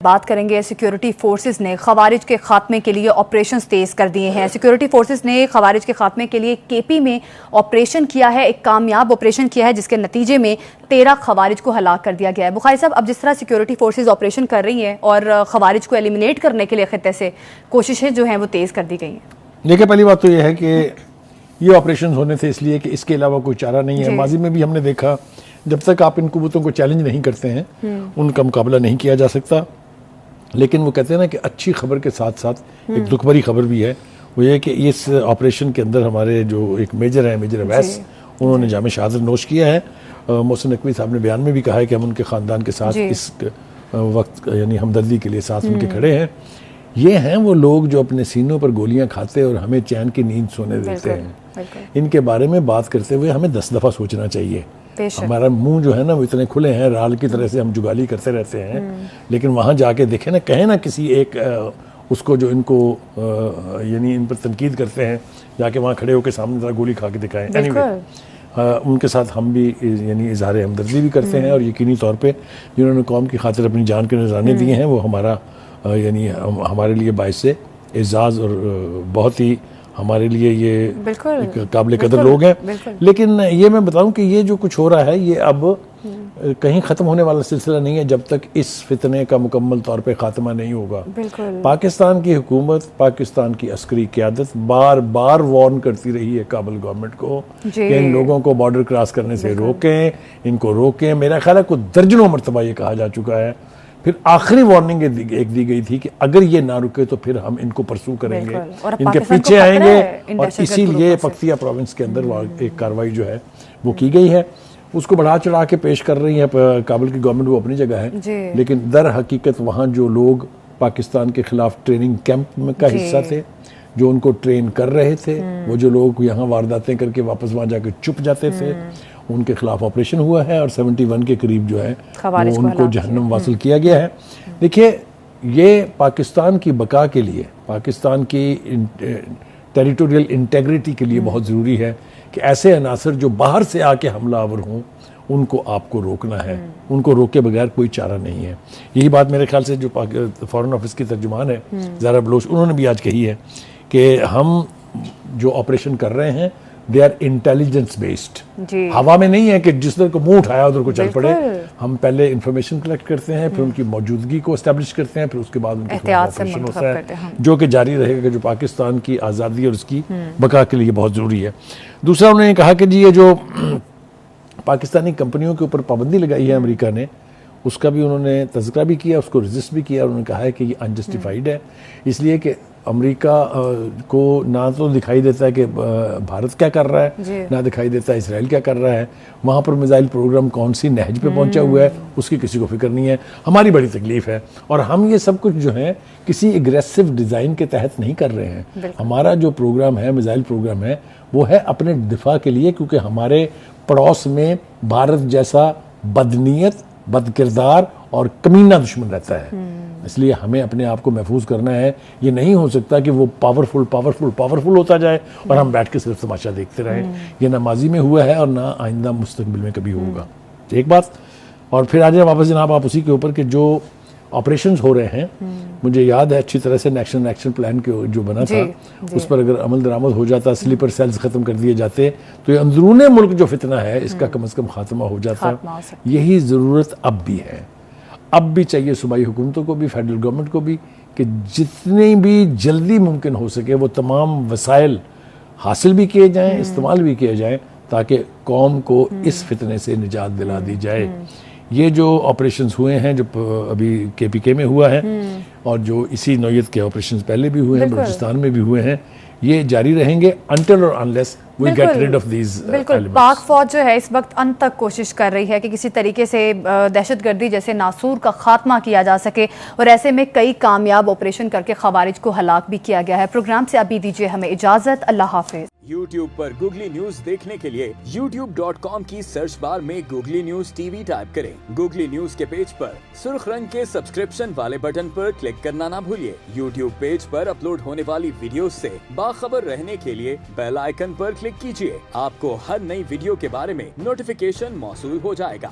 بات کریں گے سیکیورٹی فورسز نے خوارج کے خاتمے کے لیے آپریشنز تیز کر دیے ہیں۔ سیکیورٹی فورسز نے خوارج کے خاتمے کے لیے کے پی میں آپریشن کیا ہے، ایک کامیاب آپریشن کیا ہے جس کے نتیجے میں 13 خوارج کو ہلاک کر دیا گیا ہے۔ بخاری صاحب، اب جس طرح سیکیورٹی فورسز آپریشن کر رہی ہیں اور خوارج کو ایلیمینیٹ کرنے کے لیے خطے سے کوششیں جو ہیں وہ تیز کر دی گئی ہیں۔ دیکھیں، پہلی بات تو یہ ہے کہ یہ آپریشن ہونے تھے اس لیے کہ اس کے علاوہ کوئی چارہ نہیں ہے۔ ماضی میں بھی ہم نے دیکھا، جب تک آپ ان قوتوں کو چیلنج نہیں کرتے ہیں ان کا مقابلہ نہیں کیا جا سکتا۔ لیکن وہ کہتے ہیں نا کہ اچھی خبر کے ساتھ ساتھ ایک دکھ بھری خبر بھی ہے، وہ یہ کہ اس آپریشن کے اندر ہمارے جو ایک میجر ہیں، میجر اویس، انہوں نے جام شہادت نوش کیا ہے۔ محسن نقوی صاحب نے بیان میں بھی کہا ہے کہ ہم ان کے خاندان کے ساتھ اس وقت یعنی ہمدردی کے لیے ساتھ ان کے کھڑے ہیں۔ یہ ہیں وہ لوگ جو اپنے سینوں پر گولیاں کھاتے اور ہمیں چین کی نیند سونے دیتے ہیں۔ ان کے بارے میں بات کرتے ہوئے ہمیں 10 دفعہ سوچنا چاہیے۔ ہمارا منہ جو ہے نا وہ اتنے کھلے ہیں، رال کی طرح سے ہم جگالی کرتے رہتے ہیں، لیکن وہاں جا کے دیکھیں نا، کہیں نا کسی ایک اس کو جو ان کو یعنی ان پر تنقید کرتے ہیں، جا کے وہاں کھڑے ہو کے سامنے ذرا گولی کھا کے دکھائیں۔ ان کے ساتھ ہم بھی یعنی اظہار ہمدردی بھی کرتے ہیں، اور یقینی طور پہ جنہوں نے قوم کی خاطر اپنی جان کے نذرانے دیے ہیں وہ ہمارا یعنی ہمارے لیے باعث اعزاز اور بہت ہی ہمارے لیے یہ قابل قدر لوگ ہیں۔ لیکن یہ میں بتاؤں کہ یہ جو کچھ ہو رہا ہے یہ اب کہیں ختم ہونے والا سلسلہ نہیں ہے جب تک اس فتنے کا مکمل طور پہ خاتمہ نہیں ہوگا۔ پاکستان کی حکومت، پاکستان کی عسکری قیادت بار بار وارن کرتی رہی ہے کابل گورنمنٹ کو کہ ان لوگوں کو بارڈر کراس کرنے سے روکیں، ان کو روکیں۔ میرا خیال ہے کوئی درجنوں مرتبہ یہ کہا جا چکا ہے۔ پھر آخری وارننگ ایک دی گئی تھی کہ اگر یہ نہ رکے تو پھر ہم ان کو پرسو کریں گے، ان کے پیچھے آئیں گے، اور اسی لیے پکتیا پروونس کے اندر ایک کاروائی جو ہے وہ کی گئی ہے۔ اس کو بڑھا چڑھا کے پیش کر رہی ہے کابل کی گورنمنٹ، وہ اپنی جگہ ہے، لیکن در حقیقت وہاں جو لوگ پاکستان کے خلاف ٹریننگ کیمپ کا حصہ تھے، جو ان کو ٹرین کر رہے تھے، وہ جو لوگ یہاں وارداتیں کر کے واپس وہاں جا کے چھپ جاتے تھے، ان کے خلاف آپریشن ہوا ہے اور 71 کے قریب جو ہے وہ ان کو جہنم واصل کیا گیا ہے۔ دیکھیے، یہ پاکستان کی بقا کے لیے، پاکستان کی ٹیریٹوریل انٹیگریٹی کے لیے بہت ضروری ہے کہ ایسے عناصر جو باہر سے آ کے حملہ آور ہوں ان کو آپ کو روکنا ہے، ان کو روکے بغیر کوئی چارہ نہیں ہے۔ یہی بات میرے خیال سے جو فارن آفس کی ترجمان ہے زہرا بلوچ، انہوں نے بھی آج کہی ہے کہ ہم جو آپریشن کر رہے ہیں دے آر انٹیلیجنس بیسڈ۔ ہوا میں نہیں ہے کہ جس طرح کو منہ اٹھایا ادھر کو چل پڑے۔ ہم پہلے انفارمیشن کلیکٹ کرتے ہیں، پھر ان کی موجودگی کو اسٹیبلش کرتے ہیں، پھر اس کے بعد ان کے خلاف آپریشن ہوتا ہے، جو کہ جاری رہے گا، جو پاکستان کی آزادی اور اس کی بقا کے لیے بہت ضروری ہے۔ دوسرا انہوں نے کہا کہ جی یہ جو پاکستانی کمپنیوں کے اوپر پابندی لگائی ہے امریکہ نے، اس کا بھی انہوں نے تذکرہ بھی کیا، اس کو ریزسٹ بھی کیا، اور انہوں نے کہا ہے کہ یہ انجسٹیفائڈ ہے، اس لیے کہ امریکہ کو نہ تو دکھائی دیتا ہے کہ بھارت کیا کر رہا ہے، نہ دکھائی دیتا ہے اسرائیل کیا کر رہا ہے، وہاں پر میزائل پروگرام کون سی نہج پہ پہنچا ہوا ہے اس کی کسی کو فکر نہیں ہے۔ ہماری بڑی تکلیف ہے، اور ہم یہ سب کچھ جو ہے کسی ایگریسو ڈیزائن کے تحت نہیں کر رہے ہیں۔ ہمارا جو پروگرام ہے، میزائل پروگرام ہے، وہ ہے اپنے دفاع کے لیے، کیونکہ ہمارے پڑوس میں بھارت جیسا بدنیت، بد کردار اور کمینہ دشمن رہتا ہے، اس لیے ہمیں اپنے آپ کو محفوظ کرنا ہے۔ یہ نہیں ہو سکتا کہ وہ پاورفل ہوتا جائے اور ہم بیٹھ کے صرف تماشا دیکھتے رہیں۔ یہ نہ ماضی میں ہوا ہے اور نہ آئندہ مستقبل میں کبھی ہوگا۔ ایک بات، اور پھر آ جائیں واپس جناب آپ اسی کے اوپر کہ جو آپریشنز ہو رہے ہیں، مجھے یاد ہے اچھی طرح سے نیشنل ایکشن پلان جو بنا تھا اس پر اگر عمل درآمد ہو جاتا، سلیپر سیلز ختم کر دیے جاتے، تو یہ اندرون ملک جو فتنہ ہے اس کا کم از کم خاتمہ ہو جاتا۔ یہی ضرورت اب بھی ہے، اب بھی چاہیے صوبائی حکومتوں کو بھی، فیڈرل گورنمنٹ کو بھی، کہ جتنی بھی جلدی ممکن ہو سکے وہ تمام وسائل حاصل بھی کیے جائیں، استعمال بھی کیے جائیں، تاکہ قوم کو اس فتنے سے نجات دلا دی جائے۔ یہ جو آپریشنز ہوئے ہیں، جو ابھی کے پی کے میں ہوا ہے، اور جو اسی نوعیت کے آپریشنز پہلے بھی ہوئے ہیں، بلوچستان میں بھی ہوئے ہیں، یہ جاری رہیں گے until or unless we get rid of these elements۔ پاک فوج جو ہے اس وقت انت تک کوشش کر رہی ہے کہ کسی طریقے سے دہشت گردی جیسے ناسور کا خاتمہ کیا جا سکے، اور ایسے میں کئی کامیاب آپریشن کر کے خوارج کو ہلاک بھی کیا گیا ہے۔ پروگرام سے ابھی دیجیے ہمیں اجازت، اللہ حافظ۔ یوٹیوب پر گوگلی نیوز دیکھنے کے لیے youtube.com کی سرچ بار میں googly news T V type کریں۔ گوگلی نیوز کے پیج پر سرخ رنگ کے سبسکرپشن والے بٹن پر کلک کرنا نہ بھولیے۔ یوٹیوب پیج پر اپلوڈ ہونے والی ویڈیوز سے باخبر رہنے کے لیے بیل آئیکن پر کلک کیجیے۔ آپ کو ہر نئی ویڈیو کے بارے میں نوٹیفیکیشن موصول ہو جائے گا۔